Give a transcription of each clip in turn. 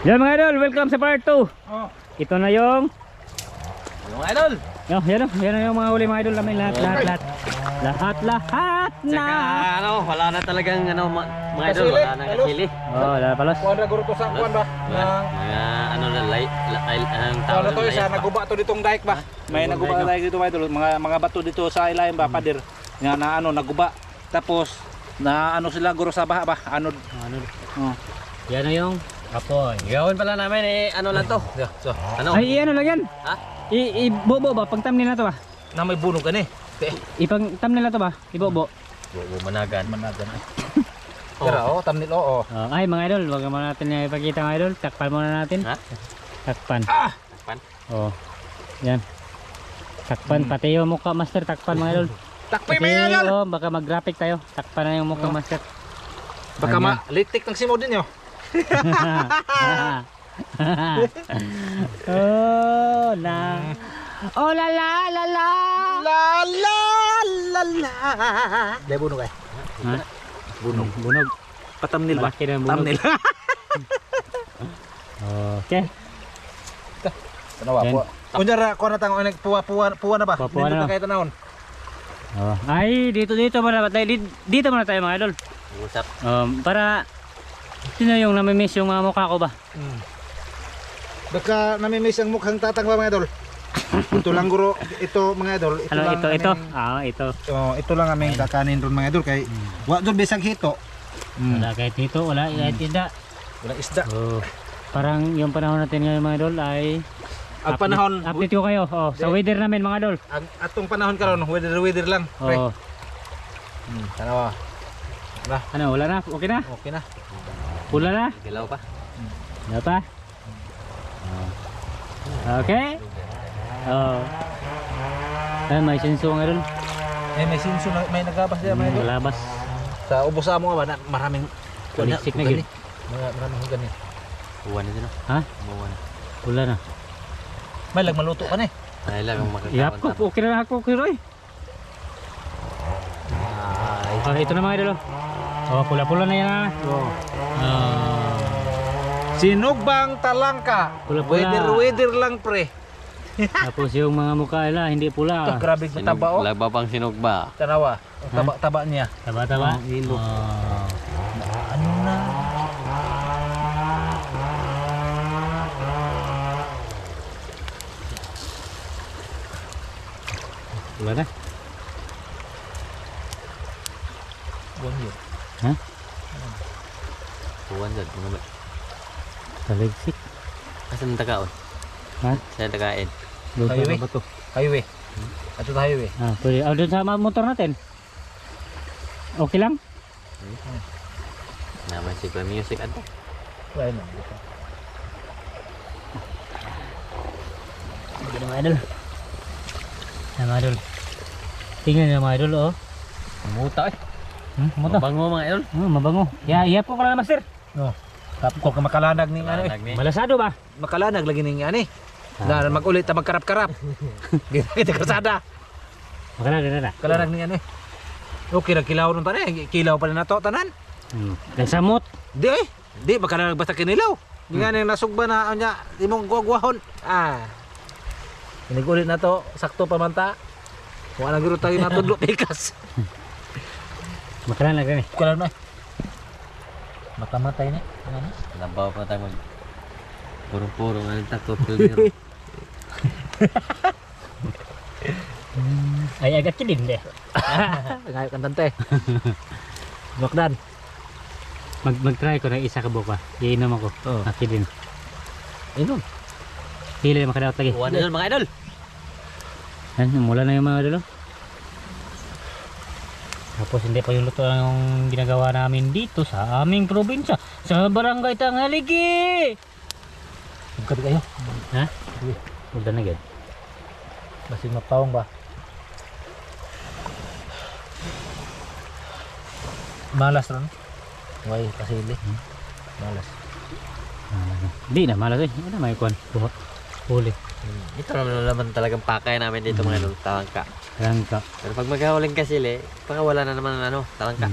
Yan mga idol, welcome sa part 2. Oh. Ito na yung Mga idol. yan na yung mga huli mga idol namin lahat na. Saka ano, wala na talagang ano mga idol, wala na kasili. Oh, wala palos. Kuan ra guro to sa kuan ba? Mga ano na ang Kuan tawag na to sa naguba to ditong dike ba? May naguba na dike dito mga idol, mga bato dito sa ilalim ba pader. Nga na ano naguba. Tapos na ano sila guro sa baha ba? Anod. Oh. Yan na yung Apoy. Gawin pala namin ano lang to. So, Ano? ay ano lang yan. Ha? Ibobo ba pang thumbnail na to ba? na may bunog ani. Ipang thumbnail na to ba? Ibobo. Managan. Tara oh, thumbnail oo. Ay mga idol, wag muna natin yung ipakita mga idol. Takpan muna natin. Ha? Takpan. Takpan. Oh. Yan. Takpan pati yung mukha master, takpan mga idol. Takpi Pati, may idol. oh, baka mag-graphic tayo. Takpan na yung mukha master. Baka malitik ng simo din yo. Oh, na. Oh, la la la la. La la la la. Dai bunog ay. Ha? Bunog. Patamnil ba? Malaki na bunog. Thumbnail. Okay. Ano ba Yan. po? Kunyara ko na tang puwa na ba? Puwa na. Dito kahit tanawon. Oh. Ay, dito muna tayo. Dito muna tayo mga idol. Usap. Para sino yung namimiss yung mga mukha ko ba? Baka namimiss ang mukhang tatang ba mga idol? Ito lang guro, ito mga idol. Ano lang ito? aming- Ito. Ito lang aming kakanin ron mga idol kay wa jud bisag hito. Wala kahit dito, wala kahit isda. Wala isda. Oh. Parang yung panahon natin ngayon mga idol ay Ang panahon, update ko kayo sa weather namin mga idol. ang atong panahon karon weather lang. Pre. Oh. Tanawa. Ano, wala na? Okay na? Okay na. Pula na? Dilaw pa. Wala pa? Okay? Oh. Ay, may sinso nga rin. May sinso na may nagabas diya mga idol. Malabas. Sa ubos sa mo ba na maraming Kuliksik na yun. Maraming hugan ni. Buwan na din. Ha? Buwan. Pula na. May lag maluto ka ni. Ay lang ang Iyap ko, okay na ako, Kiroy. Okay, ito na mga idol. Oh, pula-pula na yan ha. Oh. Ah. Sinugbang talangka. Pula-pula. Weather lang pre. Tapos yung mga mukha nila, hindi pula. Grabe mataba oh. Lagba pang sinugba. Tanawa. Ang taba-taba niya. Taba-taba. Ilog. Oh. Ano na? Pula na. Buwan yun. Ha? Buwan dyan. Mga ba? Taligsik. Asan ang tagaon? Ha? Saan tagain? Doon Highway. sa bato. Highway. Ato sa highway. Ah, pwede. Oh, doon sa motor natin. Okay lang? Naman si Play Music ato. Wala na. Hindi na mga idol. Yan mga idol. Tingnan nyo mga idol, oh. Muta eh. Mato. Mabango mga idol. Mabango. Ihap ko pala master. No. Tapos ko makalanag ning ano eh. Nagni. Malasado ba? Makalanag lagi ning ani. Na magulit ta magkarap-karap. Kita kasada. Makala na. Kalanag ning ani. Okay ra kilaw nun tanan. Kilaw pa na nato tanan. Samot. Di eh. Di makalanag basta kinilaw. Di nga nang nasugba na anya imong guwahon. Inigulit na to sakto pa man ta. Wala nang guro tayo natudlo pikas. Makala na gani. Kulang na. Matamatay na. Ano? Labaw pa tayo mag... Purong-purong ang takot piliro. Ay agak kilin deh. Ngayon kantante. Bakdan. Mag-try ko ng isa ka buka. Iinom ako. Oh. Akilin. Inom. Hili na makadaot lagi. Buwan na dun mga idol. Yan, mula na yung mga idol. Tapos hindi pa yung luto lang yung ginagawa namin dito sa aming probinsya. Sa Barangay Tanghaligi. Magkabi kayo. Ha? Huwag na agad. Basig mapawang ba? Malas ron. Way pasili. Malas. Hindi na, malas eh. Ano may kuhan? Huli. Ito naman talagang pakay namin dito mga idol. Talangka. Talangka. Pero pag magkahuling kasili, baka wala na naman ng ano, talangka.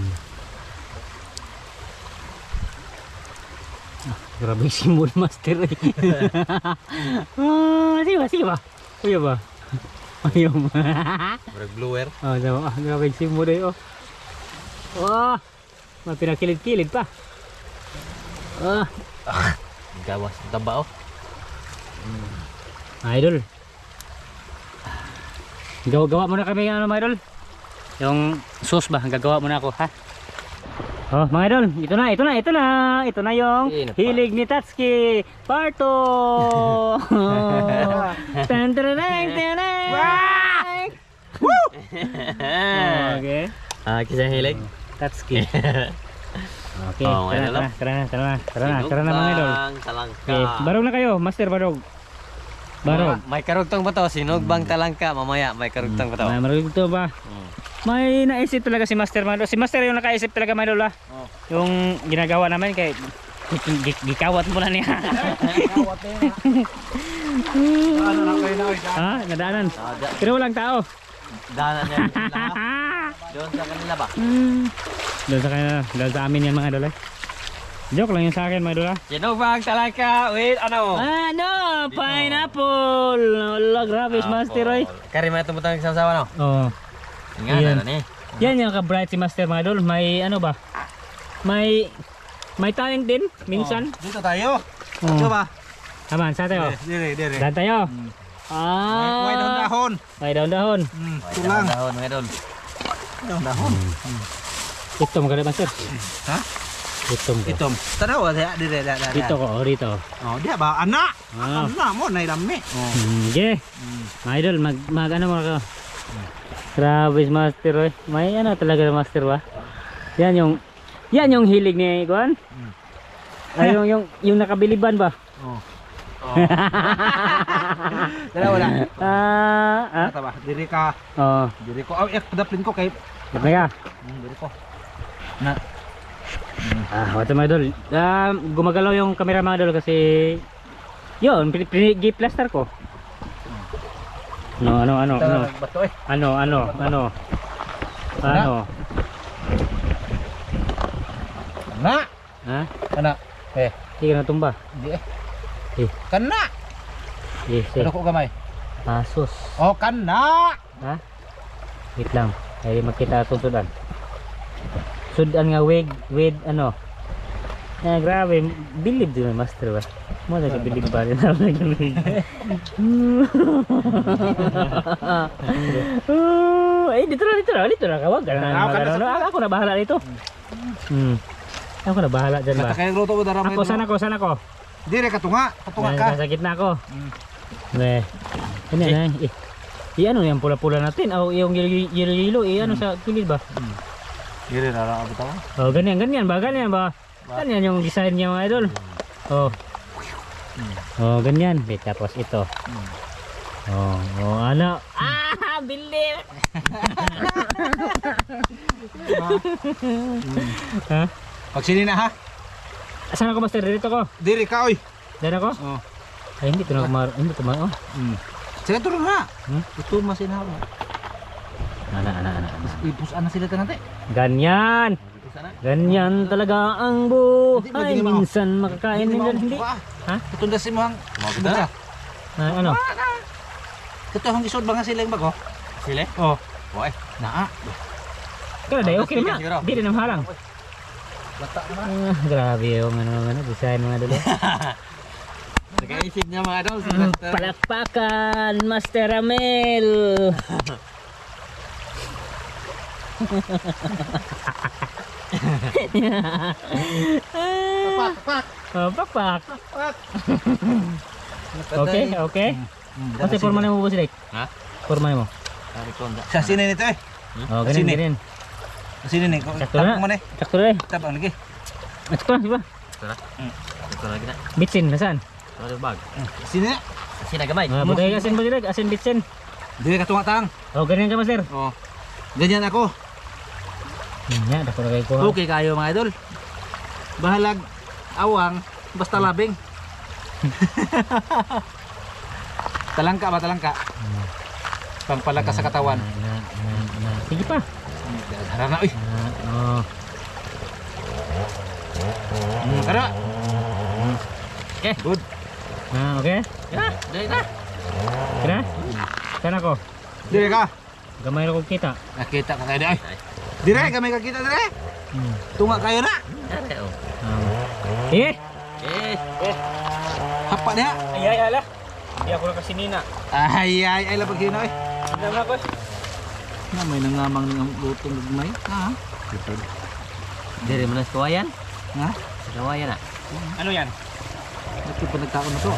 Grabe si Moon Master eh. Sige ba? Ayaw ba? Ayaw ba? Murag blower. Oh, sama. Grabe si Moon eh. Oh, may pinakilid-kilid pa. Gawas ng taba oh. Idol. Gawa muna kami ano mga idol. Yung sauce ba? Gagawa muna ako ha. Oh mga idol, ito na yung hilig ni Tatsuki Part 2. Tan tan tan tan. Okay. Kisah hilig. Tatsuki. Okay, Oh, mga idol. tara na mga idol. Talangka. Okay, barog na kayo, Master Barog. Barog. May karugtong ba to? Sinugbang talangka. Mamaya may karugtong ba to? May marunong ito ba? May naisip talaga si Master Mando. Si Master yung nakaisip talaga mga idol. Yung ginagawa namin kay gikawat mo na niya. Ano na kayo na oy. Ha? Nadaanan. Pero walang tao. Danan niya. Doon sa kanila ba? Doon sa kanila, doon sa amin yan mga idol. Joke lang yun sa akin mga idol. Sinugbang talangka. Wait, ano? Ano? Pineapple! Wala, grabe si Master oy. Kari may tumutang sasawa no? Oo. Nga Ayan. na ni. Yan yung ka-bright si Master mga idol. May ano ba? May talent din minsan. Dito tayo. Oh. Dito ba? Aman, sa tayo. Dire. Dahan tayo. May dahon. May dahon. Ito lang. Dahon mga idol. Dahon. Ito maganda Master. Ha? Ito mo. Itom. Tanaw dire. Dito ko, dito. Oh, dia ba anak? Ah. Anak mo na ilami. Oh. Okay. Mga idol, mag ano mo ka. Grabe si Master oy. May ano talaga Master ba? Yan yung hilig ni Juan. Ay yung nakabiliban ba? Oh. Dala wala. Ata ba? Diri ka. Oh. Diri ko. Oh, daplin ko kay. Talaga. Diri ko. Na. Wala mga idol. Gumagalaw yung camera mga idol kasi yun, plaster ko. Ano. Bato eh. Ano. Na. Ha? Kana. Eh, Hindi ka natumba. di eh. Eh. Kana. Yes, Ano ko gamay? Asus. Oh, kana. Ha? Wait lang. Ay makita sundan. Sudan nga with ano. Grabe, believe din Master ba? Mo na believe ba rin ako nag-believe. Dito na kawag. Ako na bahala dito. Ako na bahala dyan ba? Mata kay luto mo dara mo. Sana ko. Dire katunga ka. Sa gitna ko. Ano na ano yung pula-pula natin? Yung yelo-yelo, ano sa kilid ba? Dire ra abot ako. Oh, ganyan ba? Ganyan yung design niya mga idol. Oh, ganyan. Tapos ito. Ano? Believe. Ha? Pagsini na ha. Asan ako Master? Dito ko. Dire ka oy. Dito ko? Oh. Ay, hindi to na oh. Sige tulong na. Hmm? Ito masinaw. Ana. Ipusan na sila tanate. Ganyan. Ganyan talaga ang buhay. Minsan makakain hindi. Ha? Tutunda si mo hang. Magda. Ano? Ito hang isod ba nga sila yung bago? Sile? Oh. Boy. Naa. Kaya dahil okay na. Hindi rin namahalang. Lata naman. Grabe yung design mga dalo. Nag-iisip niya mga idol. Palakpakan Master Ramel. Pakpak. Okay. Kasi forma mo ba sila? Ha? Forma mo. Sa sinin ito eh. Oh, ganyan. Sa sinin eh. Sakto na. Sakto na eh. Tabang lagi. Sakto na, diba? Ito lagi na. Bitsin, nasaan? Ano bag? Sinin na. Sina gamay. Butay asin ba sila? Asin bitsin. Dire ka tungatang. Oh, ganyan ka Master. Oh. Ganyan ako. Yan, dako na kayo ko. Okay kayo mga idol. Bahalag awang basta labing. Talangka ba talangka? Pangpalakas sa katawan. Sige pa. Harap na, uy. Oh. Ara. Okay. Good. Okay? Ya, dali na. Kira? Sana ko. Dire ka. Gamay na kong kita. Nakita ka kayo di ay. Dire kami kakita dire. Tunga kayo na. Dali, oh. Eh! Okay. Hapa dia. Ay, ala. Hindi ako nakasinina. Ay labag hino ay. Hindi mo ako. Na may nangamang ng lutong gagmay. Ha? Diri mo na sa kawayan. Ha? Sa kawayan na. Ano yan? Ito pa nagkaon na to.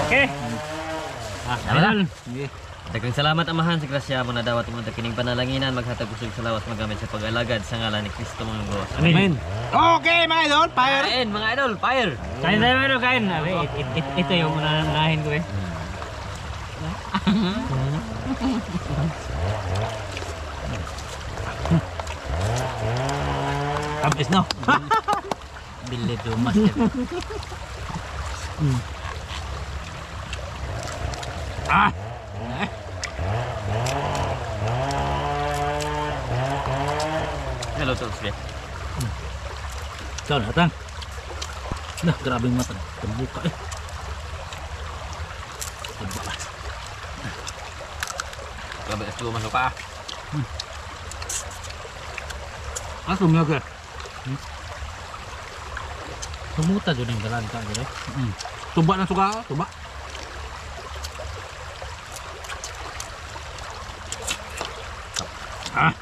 Okay. Tama na. Sige. Daghang salamat amahan sa grasya mo na dawat mo kining panalanginan maghatag usog sa lawas magamit sa pag-alagad sa ngalan ni Kristo mga Diyos. Amen. Okay mga idol, fire. Kain mga idol, fire. Kain tayo ano, kain. Ito yung unahin ko eh. Tamis no. Bilid yung master. Ah. Hello to sige. Ikaw na tang. Nah, grabe yung mata. Terbuka eh. Terbuka. Grabe es tuwa masuk pa. Asam ya ke? Sumuta dyan yung galan ka. Tuba na suka, tuba. Ah,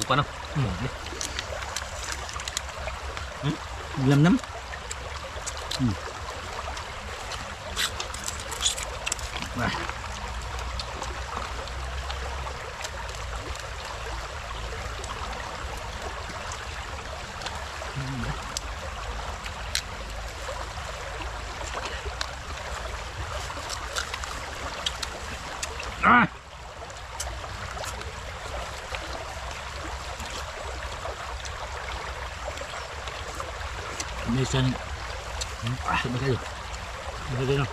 Buka na. nam. Wah. Ah. Minsan sabi kayo. Sabi kayo.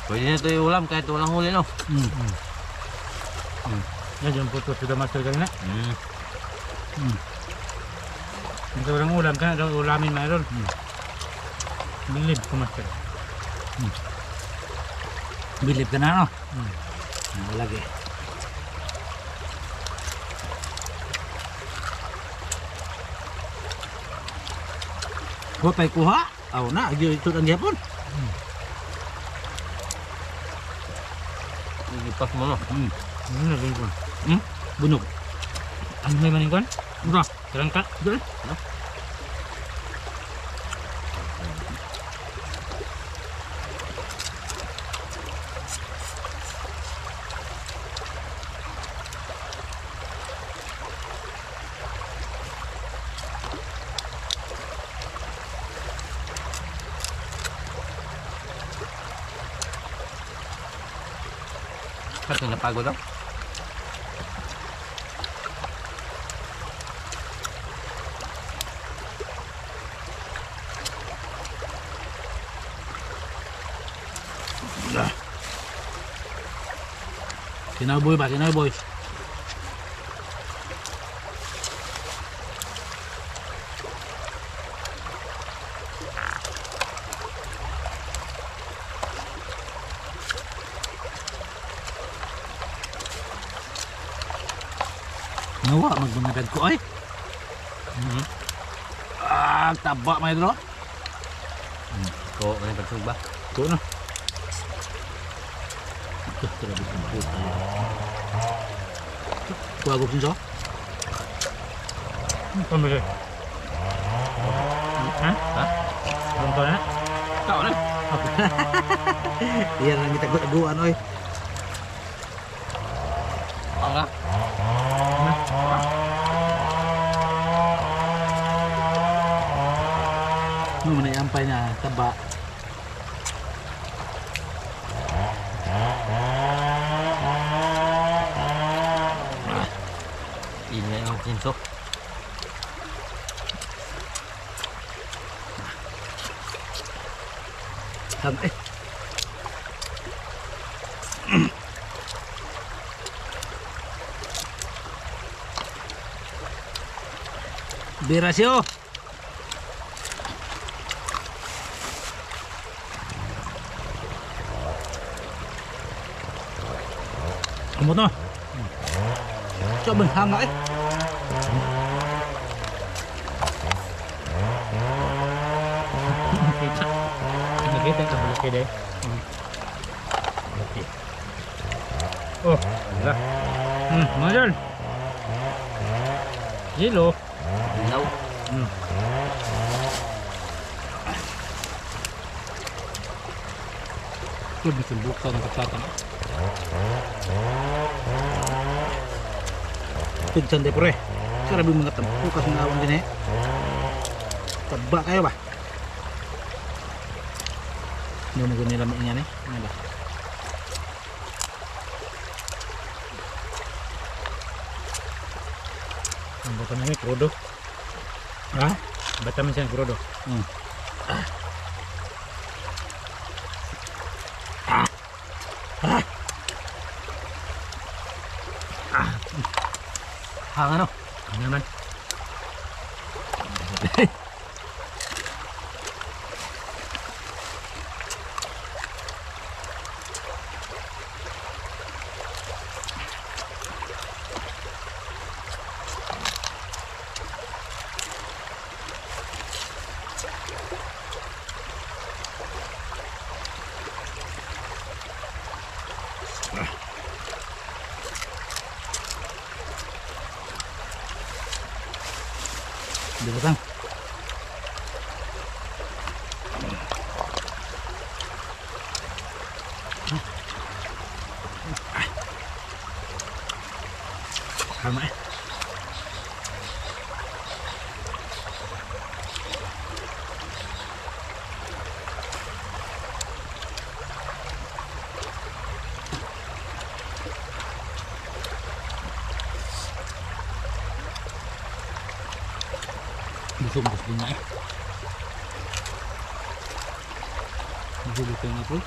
Pwede na ito yung ulam kahit walang huli no. Yan yung puto sudah master kanina. Ito orang ulam ka na, ulamin mayroon. Bilib ko master. Bilib ka na no? Lagi. Huwag tayo kuha. Aw na, ito ang gihapon. Ipas mo no. Ano na rin ko? Bunog. Ano may maning kwan? Ura. Terangka? Dali. Kasi napagod daw. Kinaboy ba? Kinaboy. Nawa, magbangagad ko ay. Ah, taba may dro. Ko may pagsug ba? Ko na. Ito, grabe kong puta. Kuha ko sinso? Pambili. Ha? Ha? Bangko na? Kau na. Iyan lang kita guan oy. Ang Ano man ampay na taba. ini yang pintu. Sampai. Birasyo. Amo to. Coba hanga eh. Nakita ka malaki deh. Oke. Oh, dah. Mahal. Yelo. Ilaw. Ito bikin buka ng katsatan. Tigsan de pre. Sarabi mga bukas ng awan din eh. Taba kayo ba? Hindi mo ganyan lamang yan eh. Ano ba? Ang bata namin, krudo. Ha? Bata man siya, krudo. Hanga no? Ano naman? Di ba kang? Hanga eh. Busog-busog din na eh. Busog-busog na po.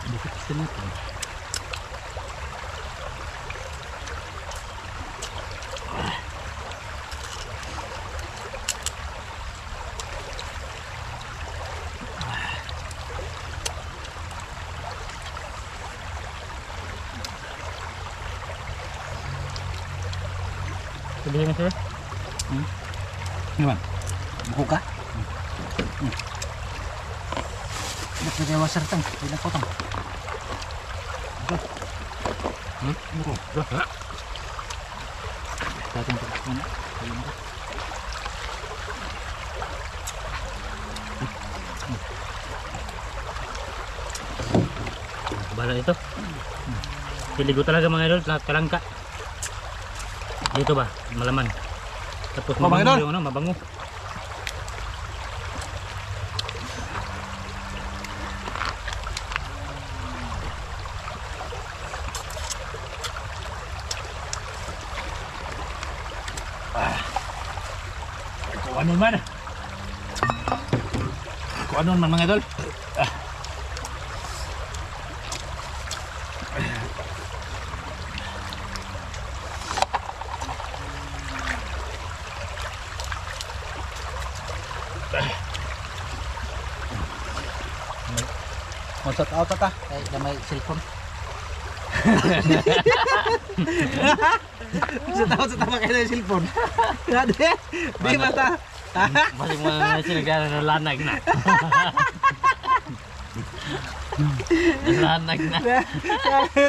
Busog-busog na po. Sabihin mo sir? Gimana? Buka? Ba't na kaya wasar tang? Hindi na potong. Buko. Tatang tapos mo na. Bala ito. Piligo talaga mga idol, kalangka. Dito ba? Malaman. Tapos Oh, mga mabango idol. yung ano, mabango. Kung ano man. Kung ano man mga idol. Shout out ta kay na may cellphone. Shout out ta kay na cellphone. Di mata. Balik mo na sila ng lanag na. Lanag na.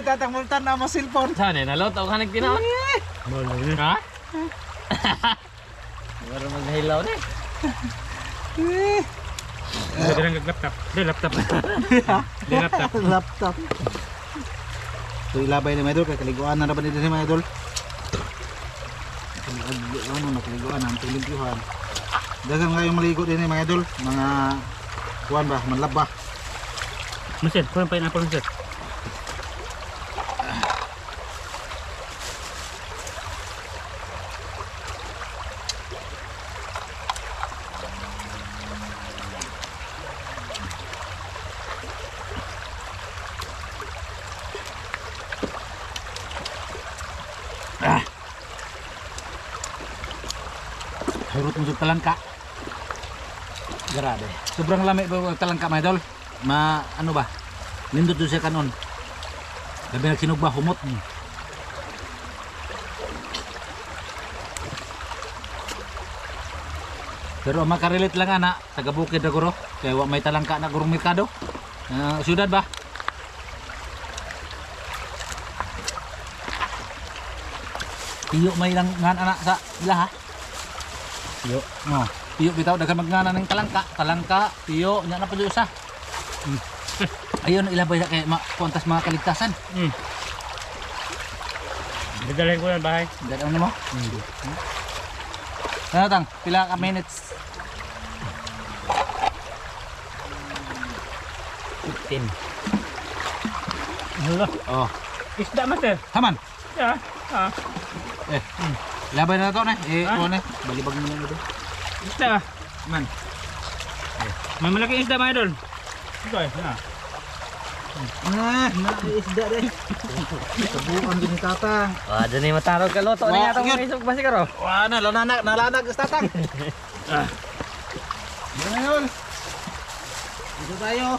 Tatakmultan na mo cellphone. Saan eh? Naloto ka nagtinaw? Ha? Para maghilaw na eh. Hindi lang laptop. Hindi laptop. Hindi laptop. Laptop. So ilabay ni mga idol kay kaliguan na ba nito si mga idol? Ano nakaliguan ang tuligyuhan. Dagan nga yung maligo din mga idol, mga kuan ba, manlab ba. Masir, kurang pineapple masir. Hurot mo sa talangka. Grabe. Sobrang lamig ba ang talangka mga idol? Ano ba? Nindot doon siya kanon. Gabi nagsinog ba? Humot. Pero makarelate lang ana, taga bukid na guro. Kaya wa may talangka na gurong merkado. Syudad ba? Tiyo may lang ngan anak sa ila ha. Tiyo. Oh, tiyo bitaw dagan magnana ng talangka, tiyo nya na pud usa. Ayun ilabay na kay kuantas mga kaligtasan. Dadalhin ko yan bahay. Dad ano mo? Ano tang? Pila ka minutes? 15. Hala. Oh, Isda master. haman. Ya. Labay na to na. Ha? Kuan balibag niyo ito. Isda. Man. May malaking isda mga idol. Ito eh. Isda deh. Kabuan gini tatang. Wah, dyan matarog ka loto. Ano Wah, nga itong sige. isog ba sigaro? Wah, nalanag sa tatang. Ngayon. Dito tayo.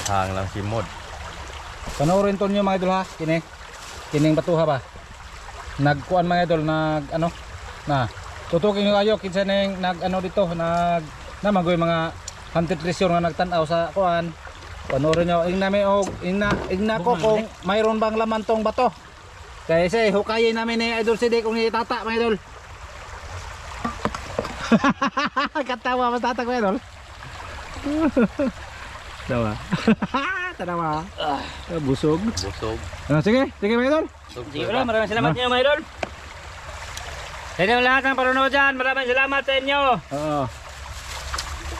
Hang lang si Mod. Panoorin to nyo mga idol ha. Kining batuha ba? Nagkuan mga idol, tutukin nyo kayo kinsa ning dito, namagoy mga hunted treasure nga nagtanaw sa kuan. Panoorin nyo, ingna ko kung mayroon bang laman tong bato. Kaya say, hukayin namin ni Idol Sidik kung ni Tata mga idol. Katawa mas Tata mga idol. Tawa. Tanawa. Busog. Busog. Sige mga idol. Sige ulo, maraming salamat niyo mga idol. Sa inyo lahat ng panunood dyan, maraming salamat sa inyo. Oo.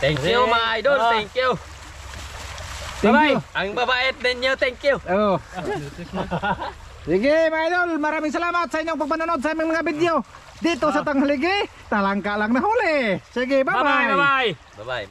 Thank you mga idol, thank you. Bye-bye. Ang babait ninyo, thank you. Oo. Sige mga idol, maraming salamat sa inyong pagpanonood sa aming mga video dito sa Tanghaligi. Talangka lang na huli. Sige, bye-bye. Bye-bye. Bye-bye.